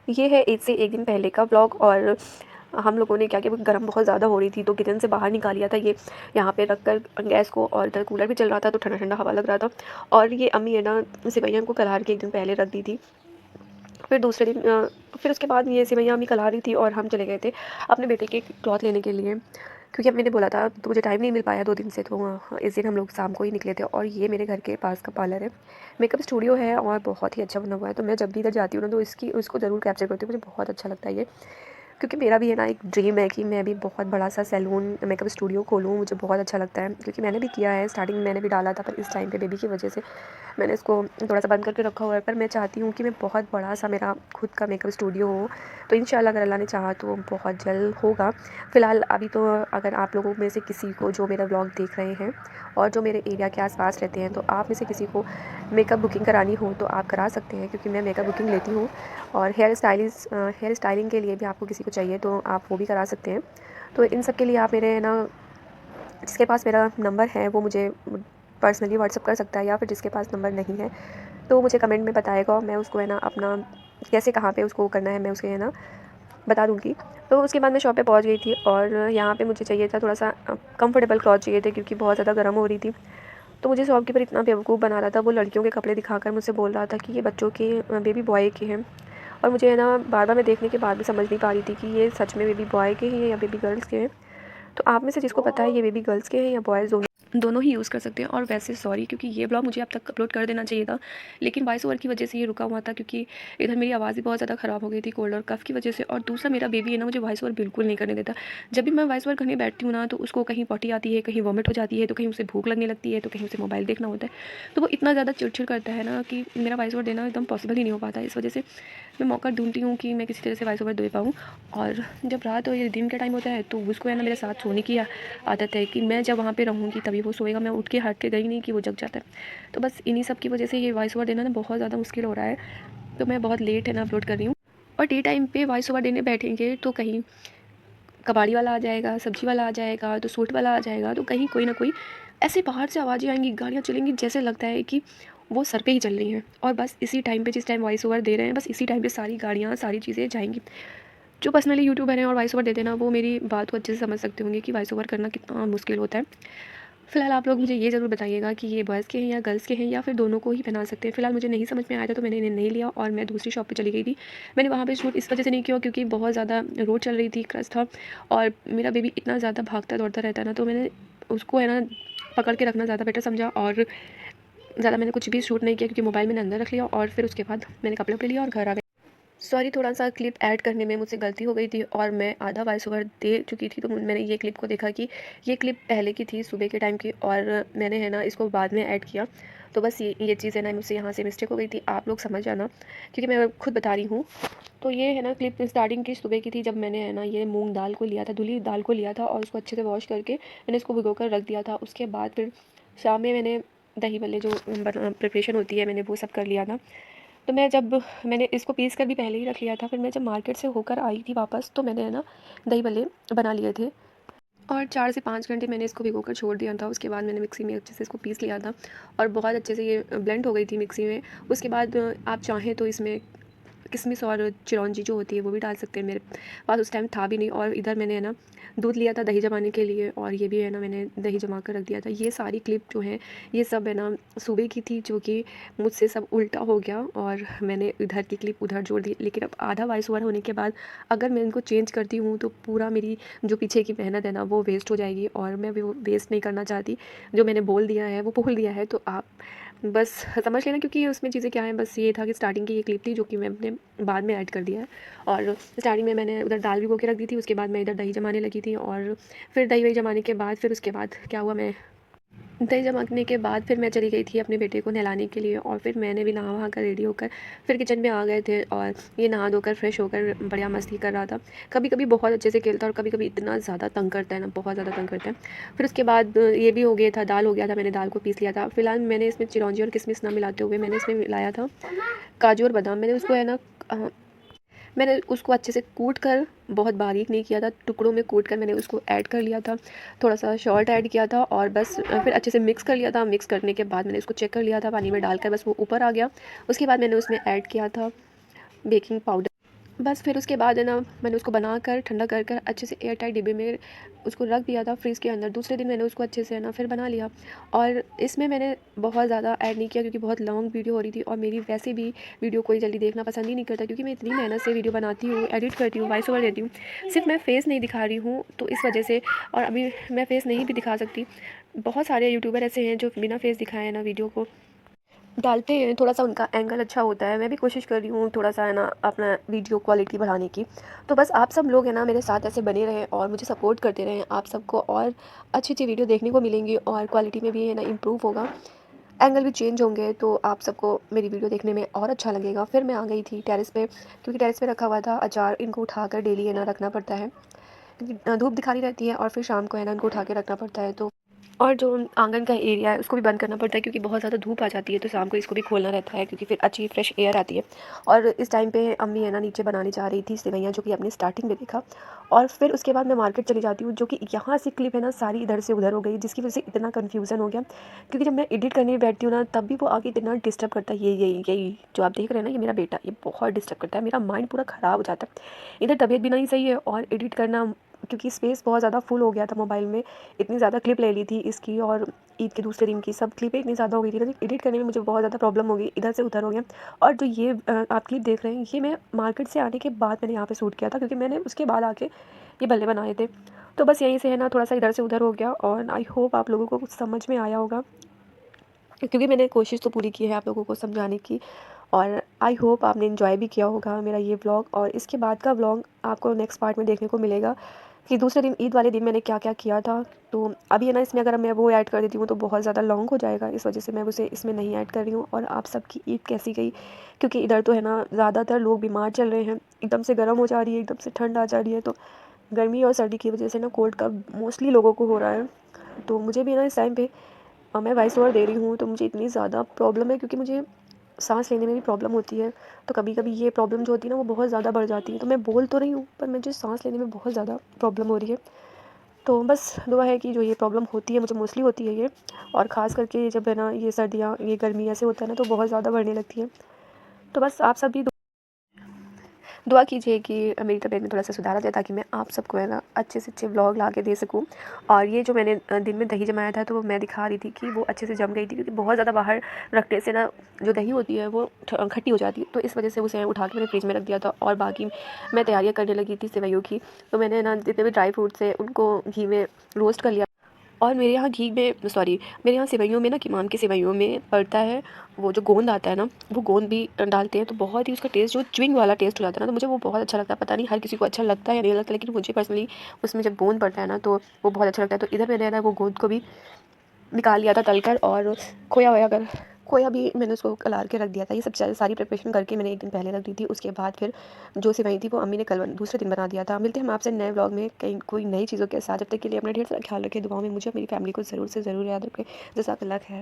ये है एक से एक दिन पहले का व्लॉग। और हम लोगों ने क्या किया, गर्म बहुत ज़्यादा हो रही थी तो किचन से बाहर निकाल लिया था ये यहाँ पे रख कर गैस को, और इधर कूलर भी चल रहा था तो ठंडा ठंडा हवा लग रहा था। और ये अम्मी है ना सेवइयाँ को कलहार के एक दिन पहले रख दी थी। फिर दूसरे दिन फिर उसके बाद ये सेवइयाँ अम्मी कलहा रही थी और हम चले गए थे अपने बेटे के क्लॉथ लेने के लिए, क्योंकि अब मैंने बोला था तो मुझे टाइम नहीं मिल पाया 2 दिन से, तो इस दिन हम लोग शाम को ही निकले थे। और ये मेरे घर के पास का पार्लर है, मेकअप स्टूडियो है और बहुत ही अच्छा बना हुआ है। तो मैं जब भी इधर जाती हूँ ना तो उसको ज़रूर कैप्चर करती हूँ, मुझे बहुत अच्छा लगता है ये। क्योंकि मेरा भी है ना एक ड्रीम है कि मैं भी बहुत बड़ा सा सैलून मेकअप स्टूडियो खोलूँ, मुझे बहुत अच्छा लगता है। क्योंकि मैंने भी किया है, स्टार्टिंग में मैंने भी डाला था, पर इस टाइम पे बेबी की वजह से मैंने इसको थोड़ा सा बंद करके रखा हुआ है। पर मैं चाहती हूँ कि मैं बहुत बड़ा सा मेरा खुद का मेकअप स्टूडियो हो, तो इंशाल्लाह अगर अल्लाह ने चाहा तो बहुत जल्द होगा। फ़िलहाल अभी तो अगर आप लोगों में से किसी को जो मेरा व्लॉग देख रहे हैं और जो मेरे एरिया के आसपास रहते हैं, तो आप में से किसी को मेकअप बुकिंग करानी हो तो आप करा सकते हैं, क्योंकि मैं मेकअप बुकिंग लेती हूँ। और हेयर स्टाइलिंग के लिए भी आपको किसी को चाहिए तो आप वो भी करा सकते हैं। तो इन सब के लिए आप मेरे ना जिसके पास मेरा नंबर है वो मुझे पर्सनली व्हाट्सअप कर सकता है, या फिर जिसके पास नंबर नहीं है तो मुझे कमेंट में बताएगा, मैं उसको है ना अपना कैसे कहाँ पे उसको करना है मैं उसके है ना बता दूँगी। तो उसके बाद मैं शॉप पे पहुँच गई थी और यहाँ पे मुझे चाहिए था थोड़ा सा कंफर्टेबल क्लॉथ चाहिए थे, क्योंकि बहुत ज़्यादा गर्म हो रही थी। तो मुझे शॉपकीपर इतना बेवकूफ़ बना रहा था, वो लड़कियों के कपड़े दिखाकर मुझसे बोल रहा था कि ये बच्चों के बेबी बॉय के हैं। और मुझे है ना बार बार मैं देखने के बाद भी समझ नहीं पा रही थी कि ये सच में बेबी बॉय के हैं या बेबी गर्ल्स के हैं। तो आप में से जिसको पता है ये बेबी गर्ल्स के हैं या बॉयज़, दोनों ही यूज़ कर सकते हैं। और वैसे सॉरी, क्योंकि ये ब्लॉग मुझे अब तक अपलोड कर देना चाहिए था, लेकिन वॉइस ओवर की वजह से ये रुका हुआ था, क्योंकि इधर मेरी आवाज़ भी बहुत ज़्यादा ख़राब हो गई थी कोल्ड और कफ़ की वजह से। और दूसरा मेरा बेबी है ना मुझे वॉइस ओवर बिल्कुल नहीं करने देता। जब भी मैं वॉइस ओवर करने बैठती हूँ ना तो उसको कहीं पॉटी आती है, कहीं वॉमिट हो जाती है, तो कहीं उसे भूख लगने लगती है, तो कहीं उसे मोबाइल देखना होता है। तो वो इतना ज़्यादा चिड़चिड़ करता है ना कि मेरा वॉइस ओवर देना एकदम पॉसिबल ही नहीं हो पाता। इस वजह से मैं मौका ढूंढती हूँ कि मैं किसी तरह से वॉइस ओवर दे पाऊँ। और जब रात और ये दिन का टाइम होता है तो उसको है ना मेरे साथ सोने की आदत है कि मैं जब वहाँ पे रहूँगी तभी वो सोएगा, मैं उठ के हट के गई नहीं कि वो जग जाता है। तो बस इन्हीं सब की वजह से ये वॉइस ओवर देना ना बहुत ज़्यादा मुश्किल हो रहा है। तो मैं बहुत लेट है ना अपलोड कर रही हूँ। और डे टाइम पे वॉइस ओवर देने बैठेंगे तो कहीं कबाड़ी वाला आ जाएगा, सब्जी वाला आ जाएगा, तो सूट वाला आ जाएगा, तो कहीं कोई ना कोई ऐसे बाहर से आवाज़ें आएंगी, गाड़ियाँ चलेंगी, जैसे लगता है कि वो सर पे ही चल रही हैं। और बस इसी टाइम पे जिस टाइम वॉइस ओवर दे रहे हैं बस इसी टाइम पे सारी गाड़ियाँ सारी चीज़ें जाएंगी। जो पर्सनली यूट्यूबर हैं और वॉइस ओवर देते हैं ना वो मेरी बात को अच्छे से समझ सकते होंगे कि वॉइस ओवर करना कितना मुश्किल होता है। फिलहाल आप लोग मुझे ये ज़रूर बताइएगा कि ये बॉयज़ के हैं या गर्ल्स के हैं या फिर दोनों को ही पहना सकते हैं। फिलहाल मुझे नहीं समझ में आया था तो मैंने इन्हें नहीं लिया और मैं दूसरी शॉप पे चली गई थी। मैंने वहाँ पे शूट इस वजह से नहीं किया क्योंकि बहुत ज़्यादा रोड चल रही थी, क्रश था और मेरा बेबी इतना ज़्यादा भागता दौड़ता रहता है ना, तो मैंने उसको है ना पकड़ के रखना ज़्यादा बेटर समझा और ज़्यादा मैंने कुछ भी शूट नहीं किया, क्योंकि मोबाइल मैंने अंदर रख लिया और फिर उसके बाद मैंने कपड़े वपड़े लिया और घर आ गई। सॉरी, थोड़ा सा क्लिप ऐड करने में मुझसे गलती हो गई थी और मैं आधा वॉइस ओवर दे चुकी थी, तो मैंने ये क्लिप को देखा कि ये क्लिप पहले की थी सुबह के टाइम की और मैंने है ना इसको बाद में ऐड किया। तो बस ये चीज़ है ना मुझसे यहाँ से मिस्टेक हो गई थी, आप लोग समझ जाना क्योंकि मैं खुद बता रही हूँ। तो ये है ना क्लिप स्टार्टिंग की सुबह की थी, जब मैंने है ना ये मूंग दाल को लिया था, धुली दाल को लिया था और उसको अच्छे से वॉश करके मैंने इसको भिगो कर रख दिया था। उसके बाद फिर शाम में मैंने दही भल्ले जो प्रिपरेशन होती है मैंने वो सब कर लिया था। तो मैंने इसको पीस कर भी पहले ही रख लिया था। फिर मैं जब मार्केट से होकर आई थी वापस तो मैंने है ना दही भल्ले बना लिए थे और 4 से 5 घंटे मैंने इसको भिगोकर छोड़ दिया था। उसके बाद मैंने मिक्सी में अच्छे से इसको पीस लिया था और बहुत अच्छे से ये ब्लेंड हो गई थी मिक्सी में। उसके बाद आप चाहें तो इसमें किशमिश और चिरौंजी जो होती है वो भी डाल सकते हैं। मेरे पास उस टाइम था भी नहीं और इधर मैंने है ना दूध लिया था दही जमाने के लिए और ये भी है ना मैंने दही जमा कर रख दिया था। ये सारी क्लिप जो है ये सब है ना सुबह की थी, जो कि मुझसे सब उल्टा हो गया और मैंने इधर की क्लिप उधर जोड़ दी। लेकिन अब आधा वॉइस ओवर होने के बाद अगर मैं इनको चेंज करती हूँ तो पूरा मेरी जो पीछे की मेहनत है ना वो वेस्ट हो जाएगी और मैं वो वेस्ट नहीं करना चाहती। जो मैंने बोल दिया है वो बोल दिया है, तो आप बस समझ लेना, क्योंकि उसमें चीज़ें क्या हैं। बस ये था कि स्टार्टिंग की ये क्लिप थी जो कि मैंने बाद में ऐड कर दिया है और स्टार्टिंग में मैंने उधर दाल भिगो के रख दी थी। उसके बाद मैं इधर दही जमाने लगी थी और फिर दही वही जमाने के बाद फिर उसके बाद क्या हुआ, मैं दही जमाने के बाद फिर मैं चली गई थी अपने बेटे को नहलाने के लिए और फिर मैंने भी नहा वहा कर रेडी होकर फिर किचन में आ गए थे और ये नहा धोकर फ्रेश होकर बढ़िया मस्ती कर रहा था। कभी कभी बहुत अच्छे से खेलता है और कभी कभी इतना ज़्यादा तंग करता है ना, बहुत ज़्यादा तंग करता है। फिर उसके बाद ये भी हो गया था, दाल हो गया था, मैंने दाल को पीस लिया था। फिलहाल मैंने इसमें चिरौंजी और किशमिश ना मिलाते हुए मैंने इसमें मिलाया था काजू और बादाम। मैंने उसको अच्छे से कूट कर, बहुत बारीक नहीं किया था, टुकड़ों में कूट कर मैंने उसको ऐड कर लिया था। थोड़ा सा सॉल्ट ऐड किया था और बस फिर अच्छे से मिक्स कर लिया था। मिक्स करने के बाद मैंने उसको चेक कर लिया था पानी में डालकर, बस वो ऊपर आ गया। उसके बाद मैंने उसमें ऐड किया था बेकिंग पाउडर बस फिर उसके बाद है ना, मैंने उसको बनाकर ठंडा कर कर अच्छे से एयर टाइट डिब्बे में उसको रख दिया था फ्रीज़ के अंदर। दूसरे दिन मैंने उसको अच्छे से है ना फिर बना लिया। और इसमें मैंने बहुत ज़्यादा ऐड नहीं किया क्योंकि बहुत लॉन्ग वीडियो हो रही थी, और मेरी वैसे भी वीडियो कोई जल्दी देखना पसंद ही नहीं करता, क्योंकि मैं इतनी मेहनत से वीडियो बनाती हूँ, एडिट करती हूँ, वॉइस ओवर देती हूँ। सिर्फ मैं फेस नहीं दिखा रही हूँ तो इस वजह से, और अभी मैं फेस नहीं भी दिखा सकती। बहुत सारे यूट्यूबर ऐसे हैं जो बिना फेस दिखाए ना वीडियो को डालते हैं, थोड़ा-सा उनका एंगल अच्छा होता है। मैं भी कोशिश कर रही हूँ थोड़ा-सा है ना अपना वीडियो क्वालिटी बढ़ाने की। तो बस आप सब लोग हैं ना मेरे साथ ऐसे बने रहें और मुझे सपोर्ट करते रहें। आप सबको और अच्छी-अच्छी वीडियो देखने को मिलेंगी और क्वालिटी में भी है ना इम्प्रूव होगा। एंगल भी चेंज होंगे तो आप सबको मेरी वीडियो देखने में और अच्छा लगेगा। फिर मैं आ गई थी टेरेस पे, क्योंकि टेरेस पे रखा हुआ था अचार, इनको उठाकर डेली है ना रखना पड़ता है। क्योंकि धूप दिखानी रहती है और फिर शाम को है ना इनको उठा के रखना पड़ता है। तो और जो आंगन का एरिया है उसको भी बंद करना पड़ता है, क्योंकि बहुत ज़्यादा धूप आ जाती है, तो शाम को इसको भी खोलना रहता है क्योंकि फिर अच्छी फ्रेश एयर आती है। और इस टाइम पे अम्मी है ना नीचे बनाने जा रही थी सेवैयाँ, जो कि आपने स्टार्टिंग में देखा। और फिर उसके बाद मैं मार्केट चली जाती हूँ, जो कि यहाँ से क्लिप है ना सारी इधर से उधर हो गई, जिसकी वजह से इतना कन्फ्यूज़न हो गया। क्योंकि जब मैं एडिट करने बैठती हूँ ना तब भी वो आगे इतना डिस्टर्ब करता है। ये यही यही जो आप देख रहे हैं ना, ये मेरा बेटा, ये बहुत डिस्टर्ब करता है, मेरा माइंड पूरा ख़राब हो जाता है। इधर तबीयत भी नहीं सही है और एडिट करना, क्योंकि स्पेस बहुत ज़्यादा फुल हो गया था मोबाइल में। इतनी ज़्यादा क्लिप ले ली थी इसकी, और ईद के दूसरे दिन की सब क्लिपें इतनी ज़्यादा हो गई थी ना, एडिट करने में मुझे बहुत ज़्यादा प्रॉब्लम हो गई, इधर से उधर हो गया। और जो ये आप क्लिप देख रहे हैं, ये मैं मार्केट से आने के बाद मैंने यहाँ पे शूट किया था, क्योंकि मैंने उसके बाद आके ये बल्ले बनाए थे। तो बस यहीं से है ना थोड़ा सा इधर से उधर हो गया, और आई होप आप लोगों को कुछ समझ में आया होगा, क्योंकि मैंने कोशिश तो पूरी की है आप लोगों को समझाने की। और आई होप आपने इन्जॉय भी किया होगा मेरा ये व्लॉग, और इसके बाद का व्लॉग आपको नेक्स्ट पार्ट में देखने को मिलेगा कि दूसरे दिन ईद वाले दिन मैंने क्या क्या किया था। तो अभी है ना इसमें अगर मैं वो ऐड कर देती हूँ तो बहुत ज़्यादा लॉन्ग हो जाएगा, इस वजह से मैं उसे इसमें नहीं ऐड कर रही हूँ। और आप सबकी ईद कैसी गई, क्योंकि इधर तो है ना ज़्यादातर लोग बीमार चल रहे हैं, एकदम से गर्म हो जा रही है, एकदम से ठंड आ जा रही है। तो गर्मी और सर्दी की वजह से ना कोल्ड का मोस्टली लोगों को हो रहा है। तो मुझे भी ना इस टाइम पे मैं वॉइस ओवर दे रही हूँ तो मुझे इतनी ज़्यादा प्रॉब्लम है, क्योंकि मुझे सांस लेने में भी प्रॉब्लम होती है। तो कभी कभी ये प्रॉब्लम जो होती है ना वो बहुत ज़्यादा बढ़ जाती है, तो मैं बोल तो रही हूँ पर मुझे सांस लेने में बहुत ज़्यादा प्रॉब्लम हो रही है। तो बस दुआ है कि जो ये प्रॉब्लम होती है, मुझे मोस्टली होती है ये, और ख़ास करके जब है ना ये सर्दियाँ ये गर्मी ऐसे होता है ना तो बहुत ज़्यादा बढ़ने लगती है। तो बस आप सब भी दुआ कीजिए कि मेरी तबीयत में थोड़ा-सा सुधार आ जाए, ताकि मैं आप सबको है ना अच्छे से अच्छे व्लॉग ला के दे सकूँ। और ये जो मैंने दिन में दही जमाया था तो वो मैं दिखा रही थी कि वो अच्छे से जम गई थी, क्योंकि बहुत ज़्यादा बाहर रखने से ना जो दही होती है वो खट्टी हो जाती है। तो इस वजह से उसे उठा के मैंने फ्रिज में रख दिया था, और बाकी मैं तैयारियाँ करने लगी थी सेवइयों की। तो मैंने ना जितने भी ड्राई फ्रूट्स हैं उनको घी में रोस्ट कर लिया। और मेरे यहाँ घी में सॉरी मेरे यहाँ सेवइयों में ना किमाम की सेवइयों में पड़ता है वो जो गोंद आता है ना, वो गोंद भी डालते हैं, तो बहुत ही उसका टेस्ट जो च्युइंग वाला टेस्ट हो जाता है ना, तो मुझे वो बहुत अच्छा लगता है। पता नहीं हर किसी को अच्छा लगता है या नहीं लगता, लेकिन मुझे पर्सनली उसमें जब गोंद पड़ता है ना तो वो बहुत अच्छा लगता है। तो इधर मैंने ना वो गोंद को भी निकाल लिया था तलकर, और खोया वोया कर खोया भी मैंने उसको कलार के रख दिया था। ये सब सारी प्रिपरेशन करके मैंने एक दिन पहले रख दी थी। उसके बाद फिर जो सेवई थी वो अम्मी ने कल दूसरे दिन बना दिया था। मिलते हैं हम आपसे नए व्लॉग में कहीं कोई नई चीज़ों के साथ। जब तक के लिए अपना ढेर सारा ख्याल रखें, दुआओं में मुझे और मेरी फैमिली को ज़रूर से ज़रूर याद रखें। जज़ाकल्लाह खैर।